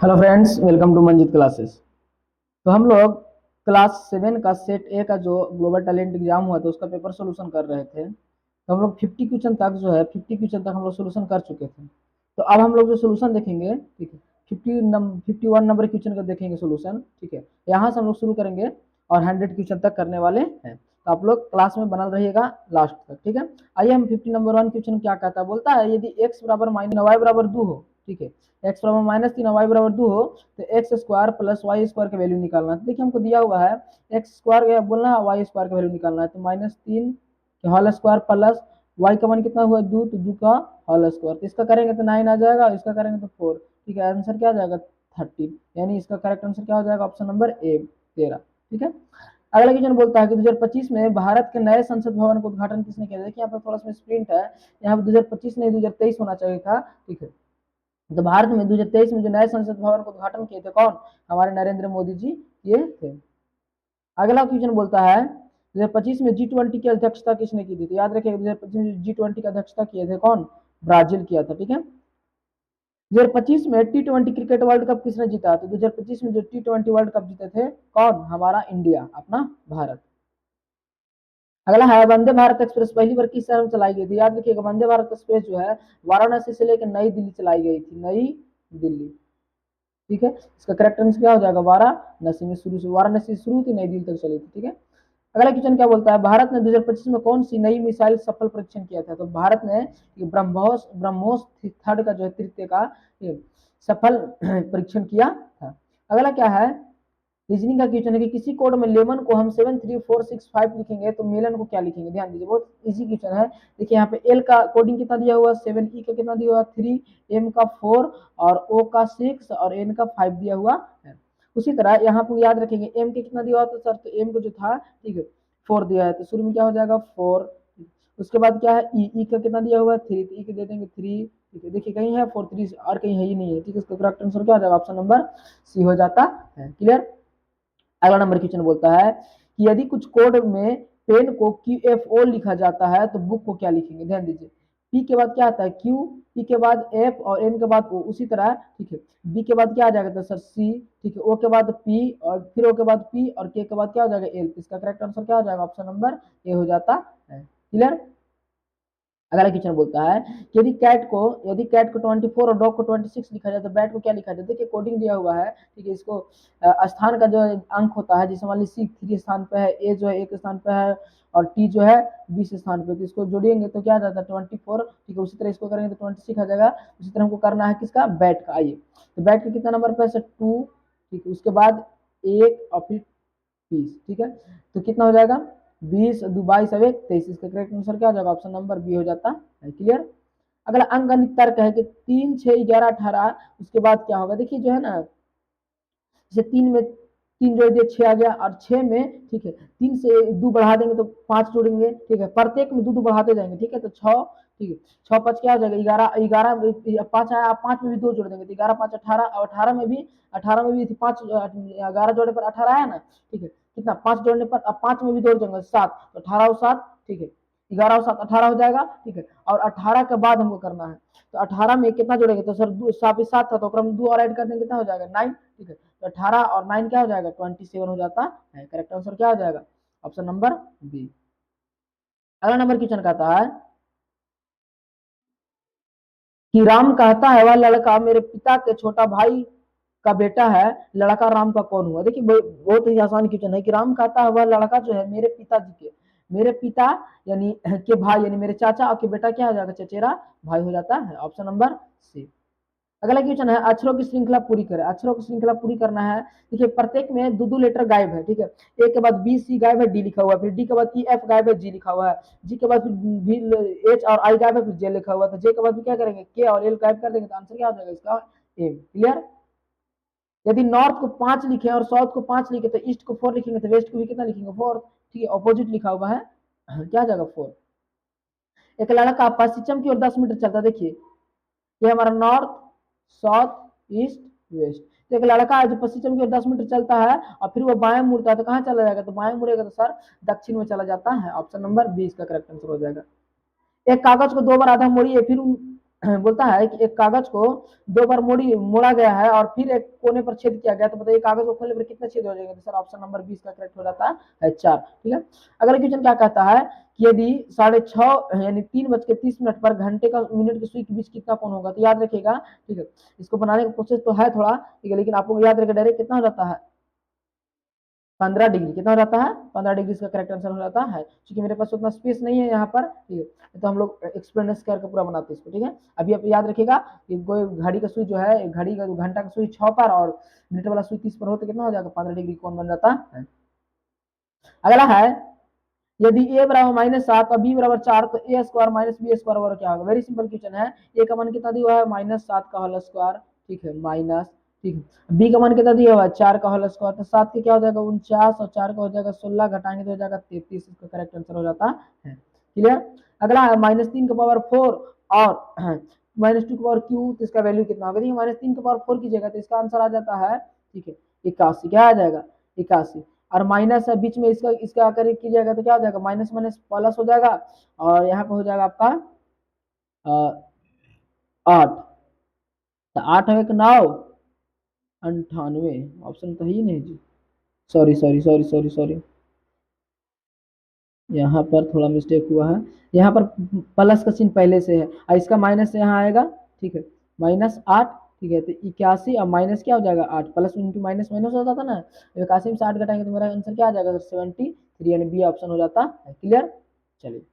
Hello friends, welcome to Manjit classes. तो हम लोग क्लास 7 का सेट ए का जो ग्लोबल टैलेंट एग्जाम हुआ था उसका पेपर सोल्यूशन कर रहे थे। तो हम लोग 50 क्वेश्चन तक जो है 50 क्वेश्चन तक हम लोग सोल्यूशन कर चुके थे। तो अब हम लोग जो सोल्यूशन देखेंगे, ठीक है, 51 नंबर क्वेश्चन का देखेंगे सोल्यूशन, ठीक है। यहाँ से हम लोग शुरू करेंगे और 100 क्वेश्चन तक करने वाले हैं। तो आप लोग क्लास में बनल रहिएगा लास्ट तक, ठीक है। आइए हम 50 नंबर 1 क्वेश्चन क्या कहता है, बोलता है यदि x बराबर माइनस वाई बराबर 2 हो, ठीक है, x बराबर -3 और y बराबर 2 हो तो x square plus y square का वैल्यू निकालना है। तो देखिए हमको दिया हुआ है एक्स स्क्वायर बोलना है, वाई स्क्वायर का वैल्यू निकालना है। तो -3 के होल स्क्वायर प्लस वाई का मान कितना हुआ 2, तो 2 का होल स्क्वायर। तो इसका करेंगे तो 9 आ जाएगा, इसका करेंगे तो 4, ठीक है। आंसर क्या आ जाएगा 30, यानी इसका करेक्ट आंसर क्या हो जाएगा ऑप्शन नंबर ए 13, ठीक है। अगला क्वेश्चन बोलता है कि 2025 में भारत के नए संसद भवन का उद्घाटन किसने किया। देखिए यहाँ पे थोड़ा सा स्प्रिंट है, यहाँ पे 2025 नहीं 2023 होना चाहिए था, ठीक है। तो भारत में 2023 में जो नए संसद भवन का उद्घाटन किए थे कौन, हमारे नरेंद्र मोदी जी ये थे। अगला क्वेश्चन बोलता है 2025 में G20 की अध्यक्षता किसने की थी। तो याद रखिए 2025 में G20 की अध्यक्षता किए थे कौन, ब्राजील किया था, ठीक है। 2025 में T20 क्रिकेट वर्ल्ड कप किसने जीता। तो 2025 में जो T20 वर्ल्ड कप जीते थे कौन, हमारा इंडिया, अपना भारत। अगला है वंदे भारत एक्सप्रेस पहली बार किस शहर में चलाई गई थी। याद रखिएगा वंदे भारत एक्सप्रेस जो है वाराणसी से लेकर नई दिल्ली चलाई गई थी, नई दिल्ली, ठीक है। इसका करेक्ट आंसर क्या हो जाएगा वाराणसी में शुरू से, वाराणसी से शुरू थी नई दिल्ली तक चली थी, ठीक है। अगला क्वेश्चन क्या बोलता है भारत ने 2025 में कौन सी नई मिसाइल सफल परीक्षण किया था। तो भारत ने ब्रह्मोस ब्रह्मोस थर्ड का जो है तृतीय का सफल परीक्षण किया था। अगला क्या है, रीजनिंग का क्वेश्चन है कि किसी कोड में लेमन को हम 73465 लिखेंगे तो मेलन को क्या लिखेंगे। ध्यान दीजिए बहुत इजी क्वेश्चन है। देखिए यहाँ पे एल का कोडिंग कितना दिया हुआ 7, ई का कितना दिया हुआ 3, एम का 4 और ओ का 6 और एन का 5 दिया हुआ है। उसी तरह यहाँ पर याद रखेंगे एम के कितना दिया हुआ था सर, तो एम को जो था, ठीक है, 4 दिया है, तो शुरू में क्या हो जाएगा 4। उसके बाद क्या है ई का कितना दिया हुआ है 3, तो ई के दे देंगे 3, ठीक है। देखिए कहीं है 4 3 और कहीं है ही नहीं है, ठीक है। इसका करेक्ट आंसर क्या हो जाएगा ऑप्शन नंबर सी हो जाता है, क्लियर। अगला नंबर क्वेश्चन बोलता है कि यदि कुछ कोड में पेन को QFO लिखा जाता है तो बुक को क्या लिखेंगे। ध्यान दीजिए पी के बाद क्या आता है क्यू, पी के बाद एफ और एन के बाद ओ, उसी तरह, ठीक है। बी के बाद क्या आ जाएगा तो सर सी, ठीक है। ओ के बाद पी और फिर ओ के बाद पी और के बाद क्या हो जाएगा एल। इसका करेक्ट आंसर क्या हो जाएगा ऑप्शन नंबर ए हो जाता है, क्लियर। अगला क्वेश्चन बोलता है कि यदि कैट को 24 और डॉग को 26 लिखा जाए तो बैट को क्या लिखा जाए। देखिए कोडिंग दिया हुआ है, ठीक है। इसको स्थान का जो अंक होता है, जैसे मान लीजिए सी 3 स्थान पे है, ए जो है 1 स्थान पे है और टी जो है 20 स्थान पे, तो इसको जोड़ेंगे तो क्या आ जाता है 24, ठीक है। उसी तरह इसको करेंगे तो 26 आ जाएगा। उसी तरह हमको करना है किसका, बैट का। आइए तो बैट का कितना नंबर पे है 2, ठीक है। उसके बाद 1 और फिर 20, ठीक है। तो कितना हो जाएगा 20 2 22 और 1 23। इसका करेक्ट आंसर क्या हो जाएगा ऑप्शन नंबर बी हो जाता है, क्लियर। अगला अंकगणित तर्क है कि 3 6 11 18, उसके बाद क्या होगा। देखिए जो है ना, जैसे 3 में 3 जोड़ दिए 6 आ गया और 6 में, ठीक है, 3 से 2 बढ़ा देंगे तो 5 जोड़ेंगे, ठीक है। प्रत्येक में 2 2 बढ़ाते जाएंगे, ठीक है। तो 6, ठीक है, 6 5 क्या हो जाएगा 11, 11 5 आया, 5 में भी 2 जोड़ देंगे तो 11 5 18 और 18 में भी 5 11 जोड़ने पर 18 आया ना, ठीक है। कितना 5 जोड़ने पर अब 5 में भी 2 जोड़ेंगे 7, तो 18 और 7, ठीक है, 11 और 7 18 हो जाएगा, ठीक है। और 18 के बाद हमको करना है तो 18 में कितना जोड़ेंगे तो सर 7 था तो 2 और ऐड कर देंगे कितना हो जाएगा 9, ठीक है। तो 18 और 9 क्या हो जाएगा 27 हो जाता है। करेक्ट आंसर क्या हो जाएगा ऑप्शन नंबर बी। अगला नंबर क्वेश्चन कहता है कि राम कहता है वह लड़का मेरे पिता के छोटा भाई का बेटा है, लड़का राम का कौन हुआ। देखिए बहुत ही आसान क्वेश्चन है कि राम कहता है वह लड़का जो है मेरे पिताजी के, मेरे पिता यानी के भाई यानी मेरे चाचा और के बेटा क्या हो जाएगा चचेरा भाई हो जाता है, ऑप्शन नंबर सी। अगला क्वेश्चन है अक्षरों की श्रृंखला पूरी करें। अक्षरों की श्रृंखला पूरी करना है, देखिए प्रत्येक में 2 2 लेटर गायब है, ठीक है। ए के बाद बी सी गायब है, डी लिखा हुआ है, फिर डी के बाद ई एफ गायब है, जी लिखा हुआ है, जी के बाद फिर एच और आई गायब है, फिर जे लिखा हुआ है, तो जे के बाद भी क्या करेंगे के और एल गायब कर देंगे तो आंसर क्या हो जाएगा इसका ए, क्लियर। यदि नॉर्थ को 5 लिखे और साउथ को 5 लिखे तो ईस्ट को 4 लिखेंगे तो वेस्ट को भी कितना लिखेंगे 4, ठीक है। ऑपोजिट लिखा हुआ है क्या जाएगा 4। एक लड़का पश्चिम की ओर 10 मीटर चलता, देखिए ये हमारा नॉर्थ साउथ ईस्ट वेस्ट। तो एक लड़का है जो पश्चिम की ओर 10 मीटर चलता है और फिर वो बाएं मुड़ता है तो कहाँ चला जाएगा, तो बाएं मुड़ेगा तो सर दक्षिण में चला जाता है, ऑप्शन नंबर 20 का करेक्ट आंसर हो जाएगा। एक कागज को 2 बार आधा मोड़िए फिर बोलता है कि एक कागज को 2 बार मोड़ा गया है और फिर एक कोने पर छेद किया गया, तो बताइए कागज को खोलने पर कितने छेद हो जाएंगे? तो सर ऑप्शन नंबर 20 का करेक्ट हो जाता है 4। ठीक है, अगला क्वेश्चन क्या कहता है कि यदि 6:30 यानी 3:30 पर घंटे का मिनट की सुई के बीच कितना कोण होगा? तो याद रखिएगा, ठीक है, इसको बनाने का प्रोसेस तो है थोड़ा, ठीक है, लेकिन आपको याद रखेगा डायरेक्ट कितना हो जाता है 15 डिग्री। कितना हो जाता है 15 डिग्री, इसका करेक्ट आंसर हो जाता है। क्योंकि मेरे पास उतना स्पेस नहीं है यहाँ पर, ठीक है, तो हम लोग एक्सप्लेनेशन करके पूरा बनाते हैं इसको। ठीक है, अभी आप याद रखिएगा कि कोई घड़ी का सुई जो है, घड़ी का घंटा का सुई 6 पर और मिनट वाला सुई 30 पर हो तो कितना हो जाएगा 15 डिग्री कौन बन जाता है। अगला है यदि a बराबर -7 और b बराबर 4 तो a square minus b square बराबर क्या होगा? वेरी सिंपल क्वेश्चन है। a का मान कितना दिया हुआ है -7 का होल स्क्वायर, ठीक है, माइनस, ठीक है, b का मान कितना दिया हुआ है 4 का होल स्क्वायर, तो 7 के क्या हो जाएगा 49 और 4 का हो जाएगा 16, घटाएंगे तो हो जाएगा 33, इसका करेक्ट आंसर हो जाता है। क्लियर। अगला है -3 का पावर 4 और -2 का पावर क्यू, तो इसका वैल्यू कितना होगा? देखिए -3 का पावर 4 कीजिएगा तो इसका आंसर आ जाता है, ठीक है, 81। क्या आ जाएगा 81, और माइनस है बीच में, इसका अगर कीजिएगा तो क्या हो जाएगा माइनस माइनस प्लस हो जाएगा, और यहाँ पे हो जाएगा आपका 8, तो 8 है 9, 98, ऑप्शन तो ही नहीं जी, sorry sorry sorry sorry sorry, यहाँ पर थोड़ा मिस्टेक हुआ है, यहाँ पर प्लस का चिन्ह पहले से है और इसका माइनस यहाँ आएगा, ठीक है, -8, ठीक है, तो 81 और माइनस क्या हो जाएगा 8, प्लस इंटू माइनस माइनस हो जाता ना, 81 में से 8 घटाएंगे तो मेरा आंसर क्या आ जाएगा 73, यानी बी ऑप्शन हो जाता है। क्लियर। चलिए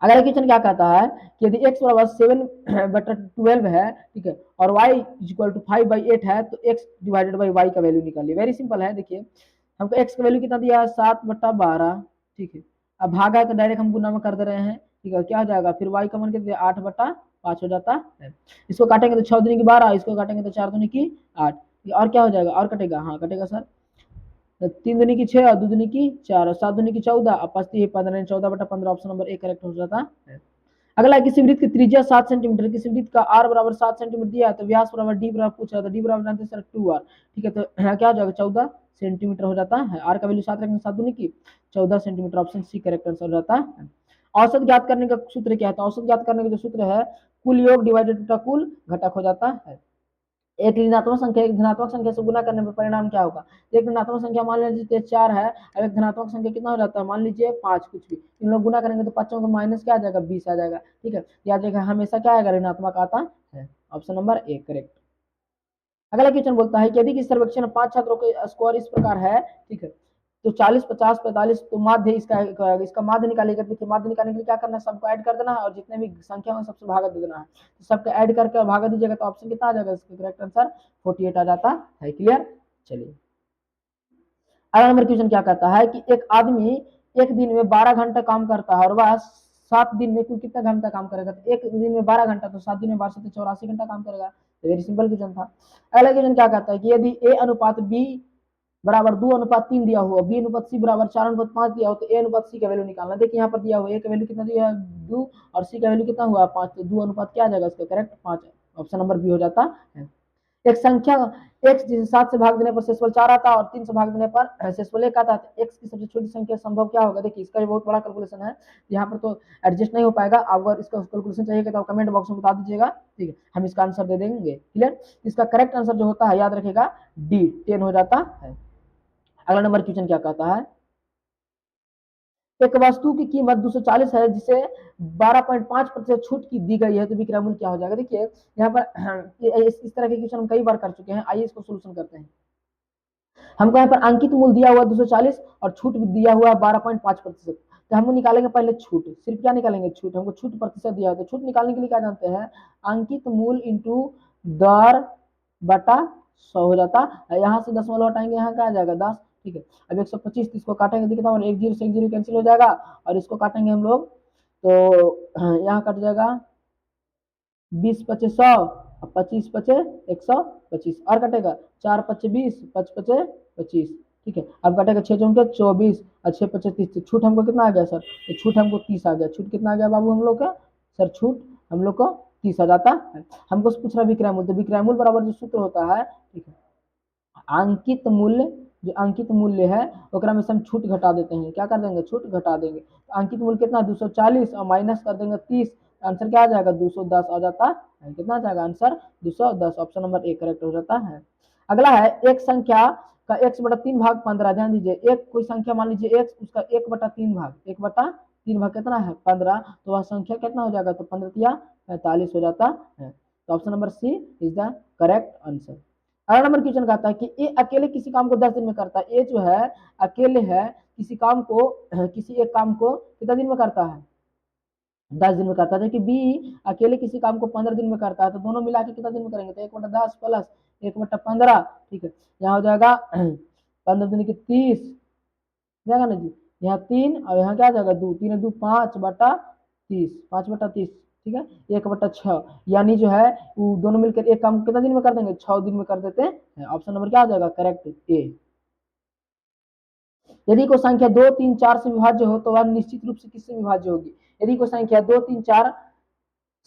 अगला क्वेश्चन क्या कहता है कि यदि x बराबर 7/12 है, ठीक है, और y इक्वल टू 5/8 है, तो x डिवाइडेड बाई y का वैल्यू निकालिए। वेरी सिंपल है, देखिए हमको x का वैल्यू कितना दिया है 7/12, ठीक है, अब भागा है तो डायरेक्ट हम गुना में कर दे रहे हैं, ठीक है, क्या हो जाएगा फिर y का मान कितना 8/5 हो जाता है। इसको काटेंगे तो 6 दूनी की 12, इसको काटेंगे तो 4 दूनी की 8, और क्या हो जाएगा और कटेगा, हाँ कटेगा सर, 3 दूनी की 6 और 2 दूनी की 4 और 7 दूनी की 14 और 5 3 15, 14/15, ऑप्शन नंबर 1 करेक्ट हो जाता है। अगला किसी वृत्त की त्रिज्या 7 सेंटीमीटर, किसी वृत्त का r बराबर 7 सेंटीमीटर दिया है, तो व्यास बराबर d बराबर पूछा था, d बराबर जानते हैं सर 2r, ठीक है, तो यहाँ क्या हो जाएगा 14 सेंटीमीटर हो जाता है। r का वैल्यू 7 रखेंगे 7 दूनी की 14 centimetre, option c correct answer हो जाता है। औसत ज्ञात करने का सूत्र क्या है? तो औसत ज्ञात करने का जो सूत्र है कुल योग डिवाइडेड बटा कुल घटक हो जाता है। एक ऋणात्मक संख्या एक धनात्मक संख्या से गुना करने पर परिणाम क्या होगा? एक ऋणात्मक संख्या मान लीजिए 4 है और एक धनात्मक संख्या कितना हो जाता है मान लीजिए 5, कुछ भी, इन लोग गुना करेंगे तो पांचों का माइनस क्या आ जाएगा 20 आ जाएगा, ठीक है, याद रखिएगा हमेशा क्या आएगा ऋणात्मक आता है, ऑप्शन नंबर 1 करेक्ट। अगला क्वेश्चन बोलता है कि यदि किसी सर्वेक्षण में 5 छात्रों के स्कोर इस प्रकार है, ठीक है, तो 40 50 45, तो माध्य इसका माध्य निकालेगा। देखिए माध्य निकालने के लिए क्या करना है, सबको ऐड कर देना है और जितने भी संख्या होंगे सबसे भागा दे देना है, तो सबको ऐड करके भागा दीजिएगा तो ऑप्शन कितना आ जाएगा, इसका करेक्ट आंसर 48 आ जाता है। क्लियर। चलिए अगला नंबर क्वेश्चन क्या कहता है कि एक आदमी एक दिन में 12 घंटा काम करता है और वह 7 दिन में कुल कितना घंटा काम करेगा? तो एक दिन में 12 घंटा, तो 7 दिन में 12 से 84 घंटा काम करेगा। तो वेरी सिंपल क्वेश्चन था। अगला क्वेश्चन क्या कहता है कि यदि a अनुपात b बराबर 2:3 दिया हुआ, b अनुपात c बराबर 4:5 दिया हो, तो a अनुपात c का वैल्यू निकालना। देखिए यहाँ पर दिया हुआ a का वैल्यू कितना दिया है 2 और c का वैल्यू कितना हुआ 5, तो 2 अनुपात क्या आ जाएगा इसका करेक्ट 5, ऑप्शन नंबर बी हो जाता है। एक संख्या x जिसे 7 से भाग देने पर शेषफल 4 आता है और 3 से भाग देने पर शेषफल 1 आता है, तो x की सबसे छोटी संख्या संभव क्या होगा? देखिए इसका बहुत बड़ा कैलकुलेशन है, यहाँ पर तो एडजस्ट नहीं हो पाएगा, अगर इसका कैलकुलेशन चाहिए तो कमेंट बॉक्स में बता दीजिएगा, ठीक है, हम इसका आंसर दे देंगे। क्लियर। इसका करेक्ट आंसर जो होता है याद रखेगा डी 10 हो जाता है। अगला नंबर क्वेश्चन क्या कहता है, एक वस्तु की कीमत 240 है जिसे 12.5% छूट की दी गई है, तो विक्रय मूल्य क्या हो जाएगा? देखिए यहाँ पर इस तरह के क्वेश्चन हम कई बार कर चुके हैं, आइए इसको सोल्यूशन करते हैं। हमको यहाँ पर अंकित मूल्य दिया हुआ 240 और छूट दिया हुआ 12.5%, तो हम निकालेंगे पहले छूट, सिर्फ क्या निकालेंगे छूट, हमको छूट प्रतिशत दिया है, तो छूट निकालने के लिए क्या जानते हैं, अंकित मूल्य इंटू दर बटा 100 हो जाता है। यहाँ से 10 हटाएंगे, यहाँ क्या आ जाएगा 10, ठीक है, अब 125 इसको काटेंगे कितना, और 1 0 से 1 0 कैंसिल हो जाएगा, और इसको काटेंगे हम लोग तो यहाँ कट जाएगा 20 पचे 100 और 25 पचे 125, और कटेगा 4 पचे 20 5 पचे 25, ठीक है, अब कटेगा 6 चौके 24 और 6 पचे 30, छूट हमको कितना आ गया सर, तो छूट हमको 30 आ गया। छूट कितना आ गया बाबू हम लोग का सर, छूट हम लोग को 30 आ जाता है। हमको पूछ रहा विक्रय मूल्य, तो विक्रय मूल्य बराबर जो सूत्र होता है, ठीक है, अंकित मूल्य, जो अंकित मूल्य है ओकरा में से हम छूट घटा देते हैं, क्या कर देंगे छूट घटा देंगे, तो अंकित मूल्य कितना 240 और माइनस कर देंगे 30, आंसर क्या आ जाएगा 210 आ जाता है। कितना आ जाएगा answer 210, option number A correct हो जाता है। अगला है एक संख्या का x/3 भाग 15। ध्यान दीजिए, एक कोई संख्या मान लीजिए x, उसका 1/3 भाग, 1/3 भाग कितना है 15, तो वह संख्या कितना हो जाएगा, तो 15 या 45 हो जाता है। तो option number c is the correct answer. अगला नंबर क्वेश्चन कहता है कि ए अकेले किसी काम को 10 दिन में करता है। ए जो है अकेले है, किसी काम को, किसी एक काम को कितना दिन में करता है, 10 दिन में करता है। जबकि बी अकेले किसी काम को 15 दिन में करता है। तो दोनों मिला के कितना दिन में करेंगे, तो 1/10 प्लस 1/15, ठीक है, यहाँ हो जाएगा 15 दिन की 30 जाएगा ना जी, यहाँ 3 और यहाँ क्या आ जाएगा 2, 3 2 5/30, 5/30, ठीक है, 1/6, यानी जो है वो दोनों मिलकर एक काम कितना दिन में कर देंगे, 6 दिन में कर देते हैं। ऑप्शन नंबर क्या आ जाएगा करेक्ट ए। यदि कोई संख्या 2 3 4 से विभाज्य हो तो वह निश्चित रूप से किससे विभाज्य होगी। यदि कोई संख्या 2 3 4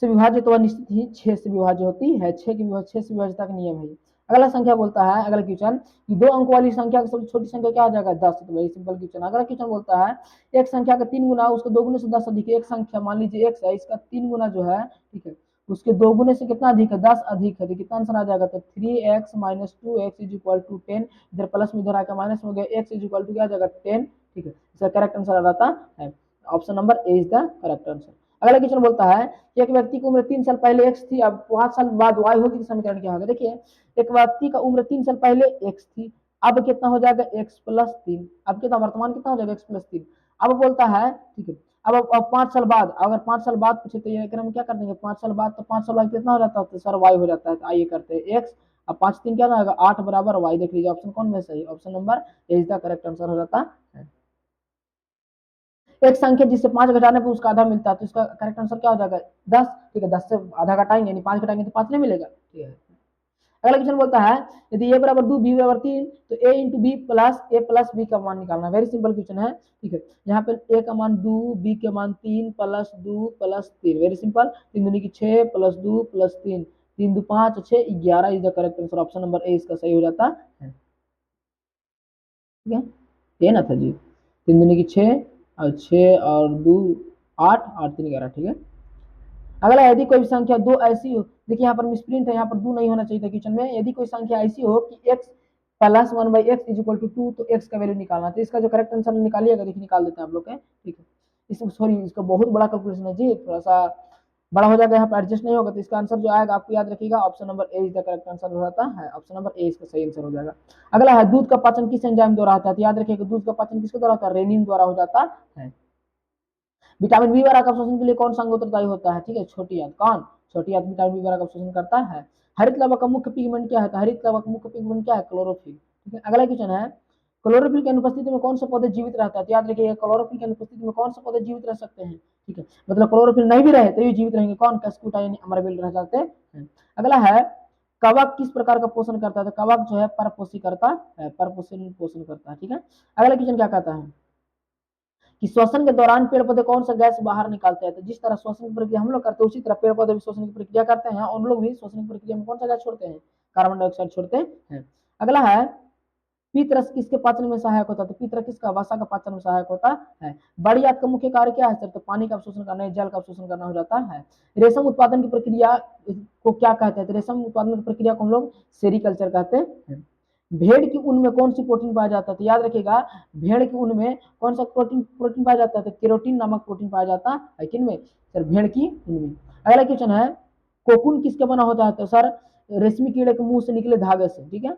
से विभाज्य तो वह निश्चित ही 6 से विभाज्य होती है। 6 से विभाज्यता का नियम है। अगला संख्या बोलता है, अगला क्वेश्चन कि 2 अंक वाली संख्या की सबसे छोटी संख्या क्या आ जाएगा 10। तो वही सिंपल क्वेश्चन। अगला क्वेश्चन बोलता है एक संख्या का 3 गुना, उसके 2 गुने से 10 अधिक है। एक संख्या मान लीजिए x है, इसका 3 गुना जो है, ठीक है, उसके 2 गुने से कितना अधिक है 10 अधिक है। तो कितना आंसर आ जाएगा, तो 3x - 2x = 10। इधर प्लस में इधर आकर माइनस हो गया, x = क्या आ जाएगा 10, ठीक है। इसका करेक्ट आंसर आ जाता है option number A is the correct answer. अगला क्वेश्चन बोलता है कि एक व्यक्ति की उम्र 3 साल पहले x थी, अब 5 साल बाद y होगी, तो समीकरण क्या होगा। देखिए एक व्यक्ति का उम्र 3 साल पहले x थी, अब कितना हो जाएगा x + 3, अब कितना वर्तमान कितना हो जाएगा x + 3। अब बोलता है, ठीक है, अब 5 साल बाद, अगर 5 साल बाद पूछे तो ये हम क्या कर देंगे 5 साल बाद, तो 5 साल बाद कितना हो जाता है, तो सर y हो जाता है। तो आइए करते हैं x, अब 5 3 क्या आएगा 8 बराबर y। देख लीजिए ऑप्शन कौन में सही, option number A is the correct answer हो जाता है। एक संख्या जिससे 5 घटाने पर उसका आधा मिलता है, तो इसका करेक्ट आंसर क्या हो जाएगा 10, ठीक है, 10 से आधा घटाएंगे यानी 5 घटाएंगे तो 5 नहीं मिलेगा, ठीक है। अगला क्वेश्चन बोलता है यदि a = 2 b = 3 तो a × b + a + b का मान निकालना। वेरी सिंपल क्वेश्चन है, ठीक है। यहाँ पे a का मान 2, b के मान 3 + 2 + 3, वेरी सिंपल, 3 दूनी की 6 + 2 + 3, 3 2 5 6 11 is the correct answer. Option number A इसका सही हो जाता है, ठीक है, ये ना था जी, 3 दूनी की 6 और 6 और 2 8 8 3 11, ठीक है। अगला यदि कोई संख्या 2 ऐसी हो, देखिए यहाँ पर मिसप्रिंट है, यहाँ पर 2 नहीं होना चाहिए था क्वेश्चन में। यदि कोई संख्या ऐसी हो कि x + 1/x = 2 तो x का वैल्यू निकालना। तो इसका जो करेक्ट आंसर निकालिएगा, देखिए निकाल देते हैं आप लोग के, ठीक है। इसमें सॉरी इसका बहुत बड़ा कैलकुलेशन है जी, थोड़ा सा बड़ा हो जाएगा, यहाँ पर एडजस्ट नहीं होगा। तो इसका आंसर जो आएगा आपको याद रखिएगा, option number A is the correct answer हो जाता है। ऑप्शन नंबर ए इसका सही आंसर हो जाएगा। अगला है दूध का पाचन किस एंजाइम द्वारा होता है। तो याद रखिएगा दूध का पाचन किसके द्वारा होता है, रेनिन द्वारा हो जाता है। विटामिन बी वाला का अवशोषण के लिए कौन सा अंग उत्तरदायी होता है, ठीक है, छोटी आंत। कौन, छोटी आंत विटामिन बी वाला का अवशोषण करता है। हरित लवक का मुख्य पिगमेंट क्या है, तो हरित लवक का मुख्य पिगमेंट क्या है, क्लोरोफिल, ठीक है। अगला क्वेश्चन है क्लोरोफिल की अनुपस्थिति में कौन सा पौधे जीवित रहता है। तो याद रखिए क्लोरोफिल की अनुपस्थिति में कौन सा पौधे जीवित रह सकते हैं, ठीक है, मतलब क्लोरोफिल नहीं भी रहे तो ये जीवित रहेंगे, कौन, कस्कुटा यानी अमरबेल रह जाते हैं। अगला है कवक किस प्रकार का पोषण करता है। तो कवक जो है परपोषी करता है, परपोषण पोषण करता है, ठीक है। अगला क्वेश्चन क्या कहता है कि श्वसन के दौरान पेड़ पौधे कौन सा गैस बाहर निकालते हैं। तो जिस तरह श्वसन की प्रक्रिया हम लोग करते हैं उसी तरह पेड़ पौधे भी श्वसन की प्रक्रिया करते हैं, उन लोग भी श्वसन की प्रक्रिया में कौन सा गैस छोड़ते हैं, कार्बन डाइऑक्साइड छोड़ते हैं। अगला है पित्त किसके पाचन में सहायक होता है। तो पित्त किसका, वसा का पाचन में सहायक होता है। बड़ी आंत का मुख्य कार्य क्या है सर, तो पानी का अवशोषण करना, जल का अवशोषण करना हो जाता है। रेशम उत्पादन की प्रक्रिया को क्या कहते हैं। तो रेशम उत्पादन की प्रक्रिया को हम लोग सेरीकल्चर कहते हैं। भेड़ की ऊन में कौन सी प्रोटीन पाया जाता है। तो याद रखिएगा भेड़ की ऊन में कौन सा प्रोटीन पाया जाता है, तो केरोटीन नामक प्रोटीन पाया जाता है किन में, सर भेड़ की ऊन में। अगला क्वेश्चन है कोकून किसके बना होता है। तो सर रेशमी कीड़े के मुंह से निकले धागे से, ठीक है।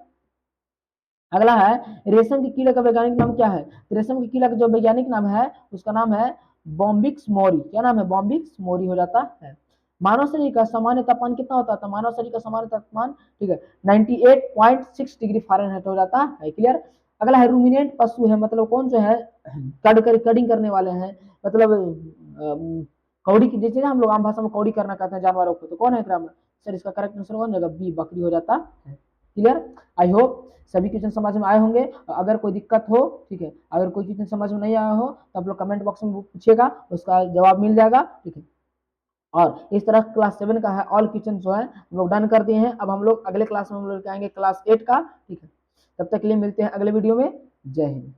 अगला है रेशम के कीड़े का वैज्ञानिक नाम क्या है। तो रेशम के कीड़े का जो वैज्ञानिक नाम है उसका नाम है बॉम्बिक्स मोरी। क्या नाम है, बॉम्बिक्स मोरी हो जाता है। मानव शरीर का सामान्य तापमान कितना होता है। तो मानव शरीर का सामान्य तापमान, ठीक है, 98.6 डिग्री फ़ारेनहाइट हो जाता है, क्लियर। अगला है रूमिनेंट पशु है, मतलब कौन जो है कडिंग करने वाले हैं, मतलब कौड़ी की, जैसे हम लोग आम भाषा में कौड़ी करना कहते हैं जानवरों को, तो कौन है सर इसका करेक्ट आंसर कौन जाएगा, बी बकरी हो जाता है, क्लियर। आई होप सभी क्वेश्चन समझ में आए होंगे। अगर कोई दिक्कत हो, ठीक है, अगर कोई क्वेश्चन समझ में नहीं आया हो तो आप लोग कमेंट बॉक्स में पूछिएगा, उसका जवाब मिल जाएगा, ठीक है। और इस तरह क्लास 7 का है ऑल क्वेश्चन जो है हम लोग डन कर दिए हैं। अब हम लोग अगले क्लास में हम लोग आएंगे क्लास 8 का, ठीक है। तब तक के लिए मिलते हैं अगले वीडियो में। जय हिंद।